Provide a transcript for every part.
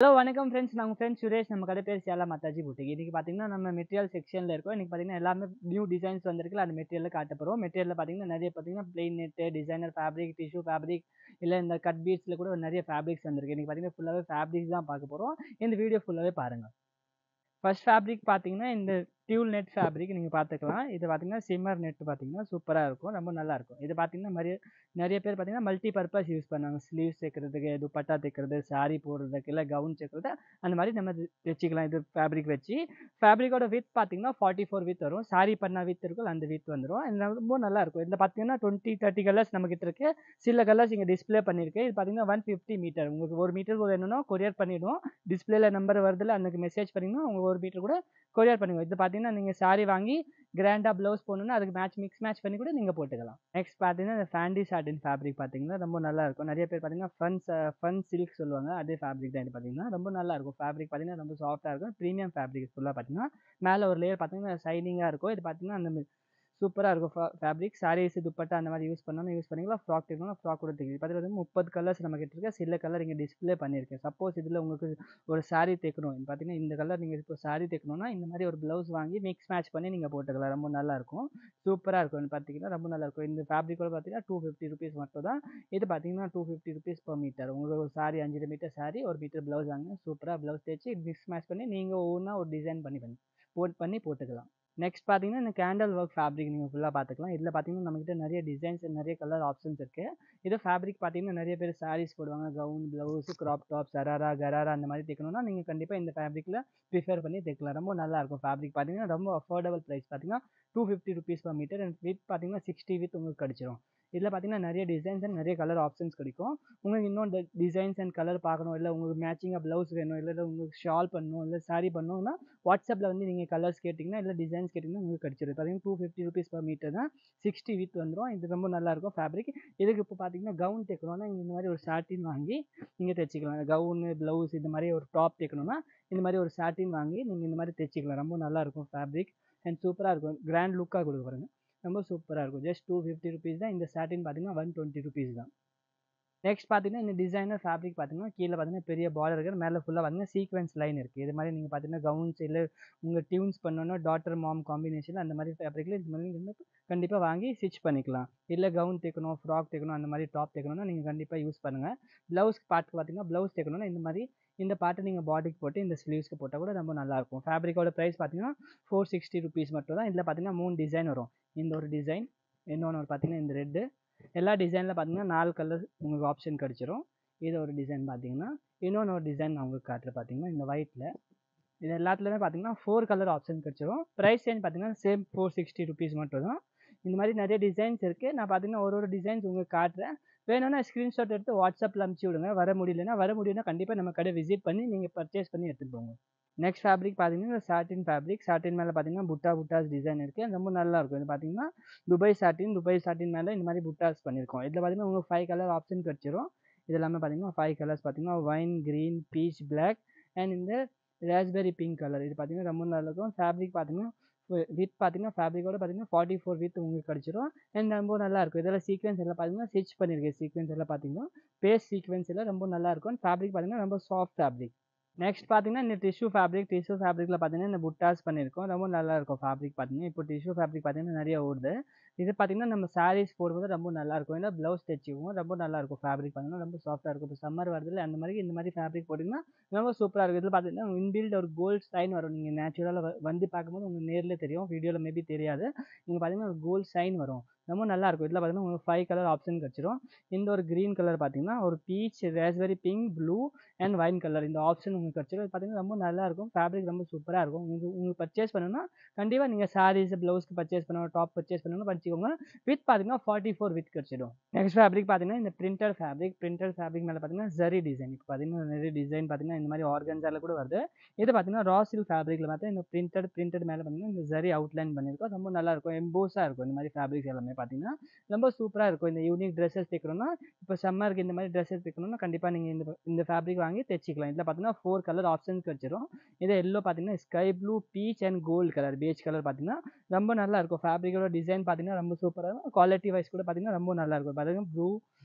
Hello வணக்கம் friends. நான் உங்க ஃப்ரெண்ட் சுரேஷ். நம்ம கடை பேர் சேலம் மாதாஜி பூட்டிக். இன்னைக்கு பார்த்தீங்கன்னா நம்ம மெட்டீரியல் செக்ஷன்ல இருக்கோம். இன்னைக்கு பார்த்தீங்கன்னா எல்லாமே நியூ டிசைன்ஸ் வந்திருக்குல்ல, அந்த மெட்டீரியல்ல காட்ட போறோம். மெட்டீரியல்ல பார்த்தீங்கன்னா நிறைய பார்த்தீங்கன்னா plain net, designer fabric, tissue fabric, இல்ல இந்த கட் பீட்ஸ்ல கூட நிறைய ஃபேப்ரிக்ஸ் வந்திருக்கு. இன்னைக்கு பார்த்தீங்கன்னா ஃபுல்லாவே ஃபேப்ரிக்ஸ் தான் பார்க்க போறோம். இந்த வீடியோ ஃபுல்லாவே பாருங்க. ஃபர்ஸ்ட் ஃபேப்ரிக் பார்த்தீங்கன்னா இந்த டியூல் நெட் ஃபேப்ரிக் நீங்கள் பார்த்துக்கலாம். இது பார்த்தீங்கன்னா சிம்மர் நெட் பார்த்தீங்கன்னா சூப்பராக இருக்கும், ரொம்ப நல்லா இருக்கும். இது பார்த்தீங்கன்னா நிறைய பேர் பார்த்தீங்கன்னா மல்டி பர்பஸ் யூஸ் பண்ணாங்க. ஸ்லீவ்ஸ் தைக்கிறதுக்கு, துப்பட்டா தைக்கிறது, சாரி போடுறதுக்கு, இல்லை கவுன் தைக்கிறது, அந்த மாதிரி நம்ம தைச்சிக்கலாம். இது ஃபேப்ரிக் வச்சு ஃபேப்ரிக்கோட வித் பார்த்தீங்கன்னா 44 வித் வரும். சாரி பண்ண வித் இருக்கும், அந்த வித் வந்துடும். இது ரொம்ப நல்லா இருக்கும். இதில் பார்த்தீங்கன்னா 20-30 கலர்ஸ் நம்ம கிட்ட இருக்கு. சில கலர்ஸ் இங்கே டிஸ்பிளே பண்ணியிருக்கு. இது பார்த்தீங்கன்னா 150 மீட்டர். உங்களுக்கு 1 மீட்டர் வேணும்னா கொரியர் பண்ணிவிடுவோம். டிஸ்பிளேல நம்பர் வருதுல, அன்னைக்கு மெசேஜ் பண்ணிங்கன்னா உங்களுக்கு 1 மீட்டர் கூட கொரியர் பண்ணுங்க. இது பார்த்தீங்கன்னா நீங்கள் சாரி வாங்கி கிராண்டா ப்ளவுஸ் போடணும்னா அதுக்கு மிக்ஸ் மேட்ச் பண்ணி கூட நீங்கள் போட்டுக்கலாம். நெக்ஸ்ட் பார்த்தீங்கன்னா இந்த ஃபேண்டி சாட்டின் ஃபேப்ரிக் பார்த்தீங்கன்னா ரொம்ப நல்லா இருக்கும். நிறைய பேர் பார்த்தீங்கன்னா ஃபன் சில்க் சொல்லுவாங்க, அதே ஃபேப்ரிக் தான். இது பார்த்தீங்கன்னா ரொம்ப நல்லா இருக்கும். ஃபேப்ரிக் பார்த்தீங்கன்னா ரொம்ப சாஃப்டாக இருக்கும். ப்ரீமியம் ஃபேப்ரிக் ஃபுல்லாக பார்த்தீங்கன்னா மேலே ஒரு லேயர் பார்த்தீங்கன்னா ஷைனிங்காக இருக்கும். இது பார்த்தீங்கன்னா அந்த சூப்பராக இருக்கும். ஃபேப்ரிக் சாரீஸ், துப்பட்டா அந்த மாதிரி யூஸ் பண்ணணும், யூஸ் பண்ணிக்கலாம். ஃப்ராக் தைக்கணும், ஃப்ராக் கூட தைக்கலாம். பார்த்தீங்கன்னா 30 கலர்ஸ் நம்ம கிட்ட இருக்கு. சில கலர் இங்கே டிஸ்பிளே பண்ணியிருக்கேன். சப்போஸ் இதில் உங்களுக்கு ஒரு சாரீ தைக்கணும், பார்த்தீங்கன்னா இந்த கலர் நீங்கள் இப்போ சாரீ தைக்கணும்னா இந்த மாதிரி ஒரு ப்ளவுஸ் வாங்கி மிக்ஸ் மேட்ச் பண்ணி நீங்கள் போட்டுக்கலாம். ரொம்ப நல்லா இருக்கும், சூப்பராக இருக்கும். பார்த்தீங்கன்னா ரொம்ப நல்லா இருக்கும். இந்த ஃபேப்ரிக்கோட பார்த்தீங்கன்னா 250 ருபீஸ் மட்டும் தான். இது பார்த்தீங்கன்னா 250 ருபீஸ் per மீட்டர். உங்களுக்கு ஒரு sari 5 meter sari, 1 meter blouse வாங்க, சூப்பராக ப்ளவுஸ் தைச்சு மிக்ஸ் மேட்ச் பண்ணி நீங்கள் ஒவ்வொன்றா ஒரு டிசைன் பண்ணி போட்டுக்கலாம். நெக்ஸ்ட் பார்த்தீங்கன்னா இந்த கேண்டல் ஒர்க் ஃபேப்ரிக் நீங்கள் ஃபுல்லாக பார்த்துக்கலாம். இதில் பார்த்தீங்கன்னா நம்மகிட்ட நிறைய டிசைன்ஸ், நிறைய கலர் ஆப்ஷன்ஸ் இருக்குது. இது ஃபேப்ரிக் பார்த்தீங்கன்னா நிறைய பேர் சாரீஸ் போடுவாங்க, gown, blouse, crop top, sharara, gharara அந்த மாதிரி தைக்கணும்னா நீங்கள் கண்டிப்பாக இந்த ஃபேப்ரிக்கில் ப்ரிஃபர் பண்ணி தைக்கலாம். ரொம்ப நல்லாயிருக்கும். ஃபேப்ரிக் பார்த்தீங்கன்னா ரொம்ப அஃபோர்டபுள் ப்ரைஸ். பார்த்தீங்கன்னா 250 rupees per meter. And with பார்த்தீங்கன்னா 60 வித் உங்களுக்கு கிடச்சிரும். இதில் பார்த்தீங்கன்னா நிறைய டிசைன்ஸ் அண்ட் நிறைய கலர் ஆப்ஷன்ஸ் கிடைக்கும். உங்களுக்கு இன்னும் இந்த டிசைன்ஸ் அண்ட் கலர் பார்க்கணும், இல்லை உங்களுக்கு மேட்சிங்காக ப்ளவுஸ் வேணும், இல்லை உங்களுக்கு ஷால் பண்ணணும், இல்லை சாரி பண்ணணும்னா வாட்ஸ்அப்பில் வந்து நீங்கள் கலர்ஸ் கேட்டிங்கன்னா, இல்லை டிசைன்ஸ் கேட்டிங்கன்னா உங்களுக்கு கிடச்சிடும். பார்த்தீங்கன்னா 250 ருபீஸ் per மீட்டர் தான், 60 வித் வந்துடும். இது ரொம்ப நல்லாயிருக்கும் ஃபேப்ரிக். இதுக்கு இப்போ பார்த்தீங்கன்னா கவுன் தைக்கணும்னா இந்த மாதிரி ஒரு சாட்டின் வாங்கி நீங்கள் தைச்சிக்கலாம். கவுனு, ப்ளவுஸ் இந்த மாதிரி ஒரு டாப் தைக்கணும்னா இந்த மாதிரி ஒரு சாட்டின் வாங்கி நீங்கள் இந்த மாதிரி தைச்சிக்கலாம். ரொம்ப நல்லாயிருக்கும் ஃபேப்ரிக் அண்ட் சூப்பராக இருக்கும். கிராண்ட் லுக்காக கொடுக்க பாருங்க, ரொம்ப சூப்பராக இருக்கும். ஜஸ்ட் 250 ருபீஸ் தான். இந்த சாட்டின் பார்த்தீங்கன்னா 120 ருபீஸ் தான். நெக்ஸ்ட் பார்த்தீங்கன்னா இந்த டிசைனர் ஃபேப்ரிக் பார்த்தீங்கன்னா கீழே பார்த்தீங்கன்னா பெரிய பார்டர் இருக்குது, மேலே ஃபுல்லாக பார்த்தீங்கன்னா சீக்வன்ஸ் லைன் இருக்குது. இது மாதிரி நீங்கள் பார்த்தீங்கன்னா கவுன்ஸ், இல்லை உங்கள் டியூன்ஸ் பண்ணணும்னா டாட்டர் மாம் காம்பினேஷன் அந்த மாதிரி ஃபேப்ரிக்கில் இது மாதிரி கண்டிப்பாக வாங்கி ஸ்டிச் பண்ணிக்கலாம். இல்லை கவுன் தைக்கணும், ஃப்ராக் தைக்கணும், அந்த மாதிரி டாப் தைக்கணும்னா நீங்கள் கண்டிப்பாக யூஸ் பண்ணுங்கள். ப்ளவுஸ் பார்ட் பார்த்தீங்கன்னா ப்ளவுஸ் தைக்கணும்னா இந்த மாதிரி இந்த பார்ட்டை நீங்கள் பாடிக்கு போட்டு இந்த ஸ்லீவ்ஸ்க்கு போட்டால் கூட ரொம்ப நல்லாயிருக்கும். ஃபேப்ரிக்கோட ப்ரைஸ் பார்த்தீங்கன்னா 460 ருபீஸ் மட்டும் தான். இதில் பார்த்தீங்கன்னா 3 டிசைன் வரும். இந்த ஒரு டிசைன், இன்னொன்று பார்த்தீங்கன்னா இந்த ரெட்டு, எல்லா டிசைனில் பார்த்தீங்கன்னா 4 கலர் உங்களுக்கு ஆப்ஷன் கிடச்சிரும். இது ஒரு டிசைன் பார்த்தீங்கன்னா, இன்னொன்று ஒரு டிசைன் நான் உங்களுக்கு காட்டுறேன். பார்த்தீங்கன்னா இந்த ஒயிட்டில் இது எல்லாத்துலேயுமே பார்த்தீங்கன்னா 4 கலர் ஆப்ஷன் கிடச்சிரும். ப்ரைஸ் ரேஞ்ச் பார்த்தீங்கன்னா சேம் 460 ருபீஸ் மட்டும் தான். இந்த மாதிரி நிறைய டிசைன்ஸ் இருக்குது. நான் பார்த்தீங்கன்னா ஒரு டிசைன்ஸ் உங்களுக்கு காட்டுறேன். வேணும்னா ஸ்க்ரீன்ஷாட் எடுத்து வாட்ஸ்அப்பில் அனுப்பிச்சி விடுங்க. வர முடியும்னா கண்டிப்பாக நம்ம கடை விசிட் பண்ணி நீங்கள் பர்ச்சேஸ் பண்ணி எடுத்துகிட்டு போங்க. நெக்ஸ்ட் ஃபேப்ரிக் பார்த்தீங்கன்னா சாட்டின் ஃபேப்ரிக். சாட்டின் மேலே பார்த்தீங்கன்னா புட்டாஸ் டிசைன் இருக்குது, ரொம்ப நல்லா இருக்கும். இது பார்த்தீங்கன்னா துபாய் சாட்டின் மேலே இந்த மாதிரி புட்டாஸ் பண்ணியிருக்கோம். இதில் பார்த்தீங்கன்னா உங்களுக்கு 5 கலர் ஆப்ஷன் கிடச்சிரும். இது எல்லாமே பார்த்தீங்கன்னா 5 கலர்ஸ் பார்த்தீங்கன்னா wine, green, peach, black and இந்த ராஸ்பெரி பிங்க் கலர். இது பார்த்தீங்கன்னா ரொம்ப நல்லா இருக்கும். ஃபேப்ரிக் பார்த்தீங்கன்னா வித் பார்த்தீங்கன்னா ஃபேப்ரிக்கோட பார்த்தீங்கன்னா 44 வித் உங்களுக்கு கிடச்சிரும். அண்ட் ரொம்ப நல்லா இருக்கும். இதெல்லாம் சீக்வன்ஸ் எல்லாம் பார்த்தீங்கன்னா ஸ்டிச் பண்ணியிருக்கேன். சீக்வன்ஸ் எல்லாம் பார்த்தீங்கன்னா பேஸ் சீக்வன்ஸ் எல்லாம் ரொம்ப நல்லா இருக்கும். ஃபேப்ரிக் பார்த்தீங்கன்னா ரொம்ப சாஃப்ட் ஃபேப்ரிக். நெக்ஸ்ட் பார்த்தீங்கன்னா இந்த டிஷ்யூ ஃபேப்ரிக்கில் பார்த்தீங்கன்னா இந்த புட்டாஸ் பண்ணியிருக்கோம், ரொம்ப நல்லா இருக்கும். ஃபேப்ரிக் பார்த்தீங்கன்னா இப்போ டிஷ்யூ ஃபேப்ரிக் பார்த்தீங்கன்னா நிறைய ஓடுது. இது பார்த்தீங்கன்னா நம்ம சாரீஸ் போடும்போது ரொம்ப நல்லா இருக்கும். ஏன்னா ப்ளவுஸ் தைச்சிக்குவோம், ரொம்ப நல்லா இருக்கும். ஃபேப்ரிக் பார்த்தீங்கன்னா ரொம்ப சாஃப்டாக இருக்கும். இப்போ சம்மர் வருதுல, அந்த மாதிரி இந்த மாதிரி ஃபேப்ரிக் போட்டிங்கன்னா ரொம்ப சூப்பராக இருக்கும். இதில் பார்த்தீங்கன்னா இன்பில்ட் ஒரு கோல்ட் சைன் வரும். நீங்கள் நேச்சுரலாக வந்து பார்க்கும்போது உங்களுக்கு நேரில் தெரியும், வீடியோவில் மேபி தெரியாது. நீங்கள் பார்த்தீங்கன்னா ஒரு கோல்ட் சைன் வரும், ரொம்ப நல்லா இருக்கும். இதில் பார்த்தீங்கன்னா உங்களுக்கு 5 கலர் ஆப்ஷன் கிடச்சிரும். இந்த ஒரு க்ரீன் கலர் பார்த்தீங்கன்னா ஒரு peach, raspberry pink, blue and wine colour இந்த ஆப்ஷன் உங்களுக்கு கிடச்சிரும். இது பார்த்தீங்கன்னா ரொம்ப நல்லா இருக்கும். ஃபேப்ரிக் ரொம்ப சூப்பராக இருக்கும். உங்களுக்கு பர்ச்சேஸ் பண்ணணும்னா கண்டிப்பாக நீங்கள் சாரீஸ், ப்ளவுஸ்க்கு பர்ச்சேஸ் பண்ணணும், டாப் பர்ச்சேஸ் பண்ணணும்னு படிச்சுக்கோங்க. வித் பார்த்தீங்கன்னா 44 வித் கிடச்சிடும். நெக்ஸ்ட் ஃபேப்ரிக் பார்த்தீங்கன்னா இந்த பிரிண்டட் ஃபேப்ரிக் மேலே பார்த்தீங்கன்னா ஜரி டிசைன். இப்போ பார்த்தீங்கன்னா நிறைய டிசைன் பார்த்தீங்கன்னா இந்த மாதிரி ஆர்கன்ஸால கூட வருது. இது பார்த்தீங்கன்னா ரா சில்க் ஃபேப்ரிக்கில் பார்த்தா இந்த பிரிண்டட் மேலே பார்த்தீங்கன்னா இந்த ஜரி அவுட்லைன் பண்ணியிருக்கோம், ரொம்ப நல்லா இருக்கும். எம்போஸாக இருக்கும். இந்த மாதிரி ஃபேப்ரிக்ஸ் எல்லாமே பார்த்தீங்கன்னா ரொம்ப சூப்பராக இருக்கும். இந்த யூனிக் ட்ரெஸ்ஸஸ் தைக்கணும்னா, இப்போ சம்மருக்கு இந்த மாதிரி ட்ரெஸ்ஸஸ் தைக்கணும்னா கண்டிப்பாக நீங்கள் இந்த ஃபேப்ரிக் வாங்கி தைச்சிக்கலாம். இதில் பார்த்தீங்கன்னா 4 கலர் ஆப்ஷன்ஸ் கிடச்சிரும். இது எல்லோ பார்த்தீங்கன்னா sky blue, peach and gold colour, beige colour பார்த்தீங்கன்னா ரொம்ப நல்லா இருக்கும். ஃபேப்ரிக்கோட டிசைன் பார்த்தீங்கன்னா ரொம்ப சூப்பராக இருக்கும். குவாலிட்டி வைஸ் கூட பார்த்தீங்கன்னா ரொம்ப நல்லா இருக்கும். பார்த்தீங்கன்னா ப்ளூ,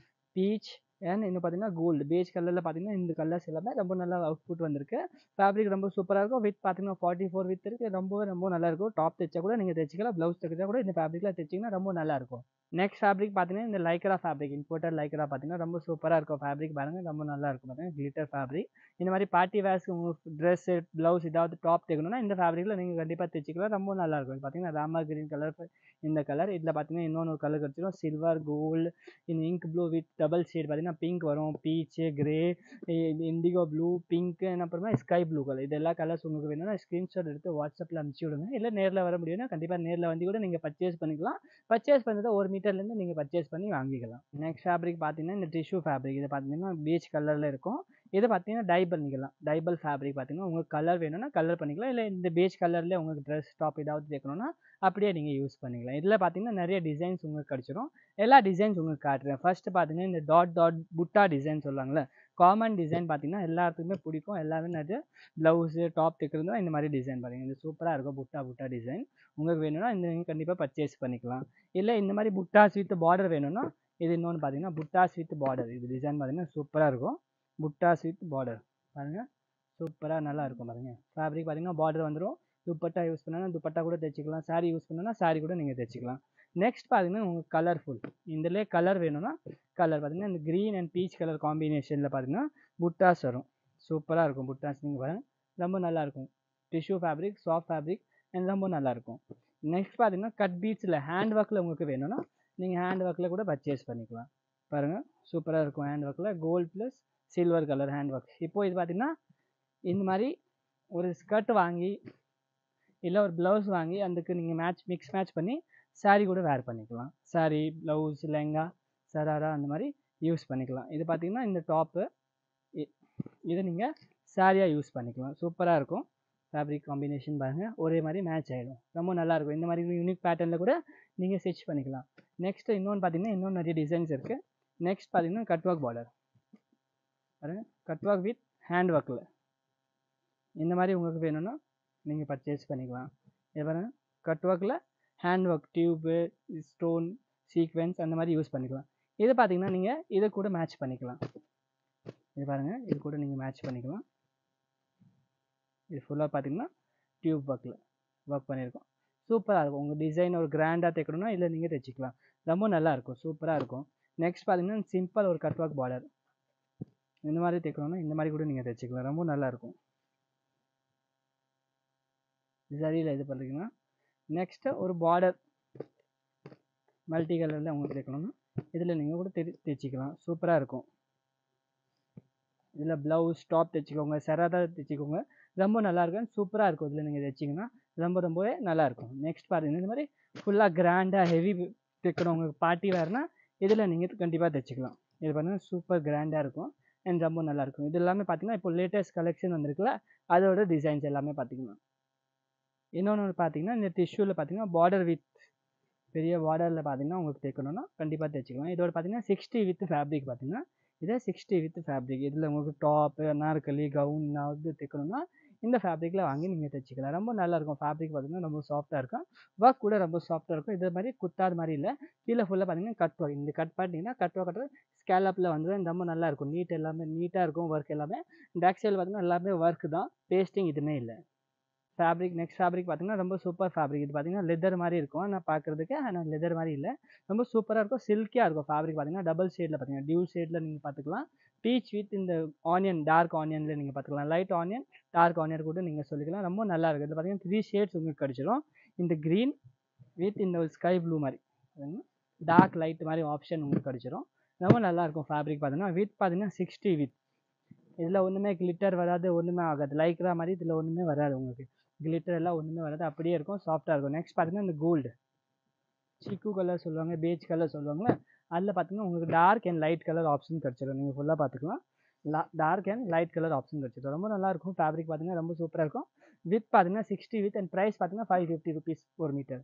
பீச் அண்ட் இன்னும் பார்த்தீங்கன்னா கோல்டு பேஜ் கலரில் பார்த்தீங்கன்னா இந்த கலர்ஸ் எல்லாமே ரொம்ப நல்லா அவுட்புட் வந்திருக்கு. ஃபேப்ரிக் ரொம்ப சூப்பராக இருக்கும். வித் பார்த்தீங்கன்னா 44 வித் இருக்குது. ரொம்ப நல்லா இருக்கும். டாப் தைச்சா கூட நீங்கள் தைச்சிக்கலாம், ப்ளவுஸ் தைச்சா கூட இந்த ஃபேப்ரிக்கில் தைச்சிங்கன்னா ரொம்ப நல்லா இருக்கும். நெக்ஸ்ட் ஃபேப்ரிக் பார்த்தீங்கன்னா இந்த லைக்ரா ஃபேப்ரிக், இம்போர்ட்டட் லைக்ரா பார்த்தீங்கன்னா ரொம்ப சூப்பராக இருக்கும். ஃபேப்ரிக் பாருங்கள் ரொம்ப நல்லா இருக்கும். பார்த்தீங்கன்னா கிளிட்டர் ஃபேப்ரிக். இந்த மாதிரி பார்ட்டி வேர்ஸ்க்கு உங்களுக்கு ட்ரெஸ்ஸு ப்ளவுஸ் ஏதாவது டாப் தைக்கணும்னா இந்த ஃபேப்ரிக்கில் நீங்கள் கண்டிப்பாக தைச்சிக்கலாம். ரொம்ப நல்லா இருக்கும். பார்த்தீங்கன்னா ராமா கிரீன் கலர் இந்த கலர். இதில் பார்த்தீங்கன்னா இன்னொன்று கலர் கிடச்சிடும், சில்வர் கோல்டு, இந்த ink blue with double shade பார்த்தீங்கன்னா பிங்க் வரும், beach, grey, indigo blue, pink, அப்புறமா ஸ்கை ப்ளூ கலர். இது எல்லா கலர்ஸ் உங்களுக்கு வேணும்னா ஸ்க்ரீன்ஷாட் எடுத்து வாட்ஸ்அப்பில் அனுப்பிச்சி விடுங்க. இல்லை நேரில் வர முடியும்னா கண்டிப்பாக நேரில் வந்து கூட நீங்கள் பர்ச்சேஸ் பண்ணிக்கலாம். பர்ச்சேஸ் பண்ணுறத 1 மீட்டர்லேருந்து நீங்கள் பர்ச்சேஸ் பண்ணி வாங்கிக்கலாம். நெக்ஸ்ட் ஃபேப்ரிக் பார்த்தீங்கன்னா இந்த டிஷ்யூ ஃபேப்ரிக். இது பார்த்தீங்கன்னா பீச் கலரில் இருக்கும். இது பார்த்தீங்கன்னா டை பண்ணிக்கலாம். டைபல் ஃபேப்ரிக் பார்த்தீங்கன்னா உங்களுக்கு கலர் வேணும்னா கலர் பண்ணிக்கலாம். இல்லை இந்த பேஜ் கலரில் உங்களுக்கு ட்ரெஸ் டாப் ஏதாவது தைக்கணும்னா அப்படியே நீங்கள் யூஸ் பண்ணிக்கலாம். இதில் பார்த்தீங்கன்னா நிறைய டிசைன்ஸ் உங்களுக்கு கிடச்சிரும். எல்லா டிசைன்ஸ் உங்களுக்கு காட்டுறேன். ஃபர்ஸ்ட் பார்த்தீங்கன்னா இந்த டாட் புட்டா டிசைன் சொல்லுவாங்கள்ல, காமன் டிசைன் பார்த்தீங்கன்னா எல்லாத்துக்குமே பிடிக்கும். எல்லாமே நிறைய ப்ளவுஸு டாப் தைக்கிறதுனா இந்த மாதிரி டிசைன் பாருங்கள். இது சூப்பராக இருக்கும். புட்டா டிசைன் உங்களுக்கு வேணும்னா இந்த நீங்கள் கண்டிப்பாக பர்ச்சேஸ் பண்ணிக்கலாம். இல்லை இந்த மாதிரி புட்டாஸ் வித் பார்டர் வேணும்னா இது இன்னொன்று பார்த்தீங்கன்னா புட்டாஸ் வித் பார்டர். இது டிசைன் பார்த்தீங்கன்னா சூப்பராக இருக்கும். புட்டாஸ் வித் பார்டர் பாருங்கள், சூப்பராக நல்லா இருக்கும். பாருங்கள் ஃபேப்ரிக் பார்த்தீங்கன்னா பார்டர் வந்துடும். துப்பட்டா யூஸ் பண்ணனா துப்பட்டா கூட தைச்சிக்கலாம். சாரீ யூஸ் பண்ணனா சாரீ கூட நீங்கள் தைச்சிக்கலாம். நெக்ஸ்ட் பார்த்தீங்கன்னா உங்களுக்கு கலர்ஃபுல், இதிலே கலர் வேணும்னா கலர் பார்த்தீங்கன்னா இந்த க்ரீன் அண்ட் பீச் கலர் காம்பினேஷனில் பார்த்தீங்கன்னா புட்டாஸ் வரும். சூப்பராக இருக்கும். புட்டாஸ் நீங்கள் பாருங்கள் ரொம்ப நல்லாயிருக்கும். Tissue fabric, soft fabric and ரொம்ப நல்லாயிருக்கும். நெக்ஸ்ட் பார்த்தீங்கன்னா கட் பீட்ஸில் ஹேண்ட் ஒர்க்கில் உங்களுக்கு வேணும்னா நீங்கள் ஹேண்ட் ஒர்க்கில் கூட பர்ச்சேஸ் பண்ணிக்கலாம். பாருங்கள் சூப்பராக இருக்கும். ஹேண்ட் ஒர்க்கில் gold plus silver colour hand work. இப்போது இது பார்த்தீங்கன்னா இந்த மாதிரி ஒரு ஸ்கர்ட் வாங்கி இல்லை ஒரு ப்ளவுஸ் வாங்கி அதுக்கு நீங்கள் மிக்ஸ் மேட்ச் பண்ணி சாரீ கூட வேர் பண்ணிக்கலாம். சாரீ, ப்ளவுஸ், லெங்கா, சராரா அந்த மாதிரி யூஸ் பண்ணிக்கலாம். இது பார்த்தீங்கன்னா இந்த டாப்பு, இதை நீங்கள் சாரியாக யூஸ் பண்ணிக்கலாம். சூப்பராக இருக்கும். ஃபேப்ரிக் காம்பினேஷன் பாருங்கள் ஒரே மாதிரி மேட்ச் ஆகிடும். ரொம்ப நல்லாயிருக்கும். இந்த மாதிரி யூனிக் பேட்டர்னில் கூட நீங்கள் ஸ்டிச் பண்ணிக்கலாம். நெக்ஸ்ட்டு இன்னொன்று பார்த்தீங்கன்னா இன்னொன்று நிறைய டிசைன்ஸ் இருக்குது. நெக்ஸ்ட் பார்த்தீங்கன்னா கட் ஒர்க் பார்டர் பாருங்கள், கட் ஒர்க் வித் ஹேண்ட் ஒர்க்கில் இந்த மாதிரி உங்களுக்கு வேணும்னா நீங்கள் பர்ச்சேஸ் பண்ணிக்கலாம். இது பாருங்கள் கட் ஒர்க்கில் hand work, tube, stone, sequence அந்த மாதிரி யூஸ் பண்ணிக்கலாம். இது பார்த்தீங்கன்னா நீங்கள் இதை கூட மேட்ச் பண்ணிக்கலாம். இது பாருங்கள் இது கூட நீங்கள் மேட்ச் பண்ணிக்கலாம். இது ஃபுல்லாக பார்த்தீங்கன்னா டியூப் ஒர்க்கில் ஒர்க் பண்ணியிருக்கோம். சூப்பராக இருக்கும். உங்கள் டிசைன் ஒரு கிராண்டாக தைக்கணும்னா இல்லை நீங்கள் தைச்சிக்கலாம். ரொம்ப நல்லாயிருக்கும். சூப்பராக இருக்கும். நெக்ஸ்ட் பார்த்தீங்கன்னா சிம்பிள் ஒரு கட் ஒர்க் பார்டர். இந்த மாதிரி தைக்கணும்னா இந்த மாதிரி கூட நீங்கள் தைச்சிக்கலாம். ரொம்ப நல்லாயிருக்கும். சரியில் இது பண்ணுறீங்கன்னா நெக்ஸ்ட்டு ஒரு பார்டர் மல்டி கலரில் உங்களுக்கு தைக்கணும்னா இதில் நீங்கள் கூட தைச்சிக்கலாம். சூப்பராக இருக்கும். இதில் ப்ளவுஸ் டாப் தைச்சிக்கோங்க, சராரா தைச்சிக்கோங்க. ரொம்ப நல்லாயிருக்கும். சூப்பராக இருக்கும். இதில் நீங்கள் தைச்சிங்கன்னா ரொம்பவே நல்லாயிருக்கும். நெக்ஸ்ட் பார்த்தீங்கன்னா இந்த மாதிரி ஃபுல்லாக கிராண்டாக ஹெவி தைக்கணும் உங்களுக்கு பார்ட்டி வேர்னா இதில் நீங்கள் கண்டிப்பாக தைச்சிக்கலாம். இது பார்த்தீங்கன்னா சூப்பர் கிராண்டாக இருக்கும் அண்ட் ரொம்ப நல்லாயிருக்கும். இது எல்லாமே பார்த்தீங்கன்னா இப்போ லேட்டஸ்ட் கலெக்ஷன் வந்திருக்குல்ல அதோட டிசைன்ஸ் எல்லாமே பார்த்தீங்கன்னா. இன்னொன்று பார்த்தீங்கன்னா இந்த டிஷ்யூவில் பார்த்தீங்கன்னா பார்டர் வித் பெரிய பார்டரில் பார்த்தீங்கன்னா உங்களுக்கு தைக்கணும்னா கண்டிப்பாக தைச்சிக்கலாம். இதோட பார்த்தீங்கன்னா 60 வித் ஃபேப்ரிக் பார்த்தீங்கன்னா இதே 60 வித் ஃபேப்ரிக். இதில் உங்களுக்கு டாப்பு, அனார்கலி, கவுன் ஏதாவது தைக்கணும்னா இந்த ஃபேப்ரிக்கில் வாங்கி நீங்கள் தைச்சிக்கலாம். ரொம்ப நல்லாயிருக்கும். ஃபேப்ரிக் பார்த்தீங்கன்னா ரொம்ப சாஃப்ட்டாக இருக்கும். ஒர்க் கூட ரொம்ப சாஃப்ட்டாக இருக்கும். இதே மாதிரி குத்தாத மாதிரி இல்லை. கீழே ஃபுல்லாக பார்த்தீங்கன்னா கட் ஒர்க். இந்த கட் பண்ணிங்கன்னா கட் ஒர்க் ஸ்கேலப்பில் வந்துடும். ரொம்ப நல்லாயிருக்கும். எல்லாமே நீட்டாக இருக்கும். ஒர்க் எல்லாமே பேக் சைடில் பார்த்தீங்கன்னா எல்லாமே ஒர்க் தான், பேஸ்டிங் எதுவுமே இல்லை. ஃபேப்ரிக் நெக்ஸ்ட் ஃபேப்ரிக் பார்த்தீங்கன்னா ரொம்ப சூப்பர் ஃபேப்ரிக். இது பார்த்தீங்கன்னா லெதர் மாதிரி இருக்கும். ஆனால் பார்க்குறதுக்கு ஆனால் லெதர் மாதிரி இல்லை, ரொம்ப சூப்பராக இருக்கும். சில்கியாக இருக்கும். ஃபேப்ரிக் பார்த்தீங்கன்னா டபுள் ஷேடில் பார்த்தீங்கன்னா டியூ ஷேடில் நீங்கள் பார்த்துக்கலாம். பீச் வித் இந்த ஆனியன், டார்க் ஆனியனில் நீங்கள் பார்த்துக்கலாம். லைட் ஆனியன், டார்க் ஆனியன் கூட நீங்கள் சொல்லிக்கலாம். ரொம்ப நல்லா இருக்குது. இதில் பார்த்தீங்கன்னா 3 ஷேட்ஸ் உங்களுக்கு கிடச்சிரும். இந்த க்ரீன் வித் இந்த ஒரு ஸ்கை ப்ளூ மாதிரி டார்க் லைட் மாதிரி ஆப்ஷன் உங்களுக்கு கிடச்சிரும். ரொம்ப நல்லாயிருக்கும். ஃபேப்ரிக் பார்த்தீங்கன்னா வித் பார்த்தீங்கன்னா 60 வித். இதில் ஒன்றுமே கிளிட்டர் வராது, ஒன்றுமே ஆகாது. லைக்ரா மாதிரி இதில் ஒன்றுமே வராது. உங்களுக்கு கிளிட்டர் எல்லாம் ஒன்றுமே வராது, அப்படியே இருக்கும். சாஃப்டாக இருக்கும். நெக்ஸ்ட் பார்த்தீங்கன்னா இந்த கோல்டு சிக்கு கலர் சொல்லுவாங்க, பேஜ் கலர் சொல்லுவாங்களே அதில் பார்த்தீங்கன்னா உங்களுக்கு dark and light colour option கிடச்சிடும். நீங்கள் ஃபுல்லாக பார்த்துக்கலாம். Dark and light colour option கிடச்சிடும். ரொம்ப நல்லாயிருக்கும். ஃபேப்ரிக் பார்த்தீங்கன்னா ரொம்ப சூப்பராக இருக்கும். வித் பார்த்தீங்கன்னா 60 வித் அண்ட் ப்ரைஸ் பார்த்தீங்கன்னா 550 rupees 1 மீட்டர்.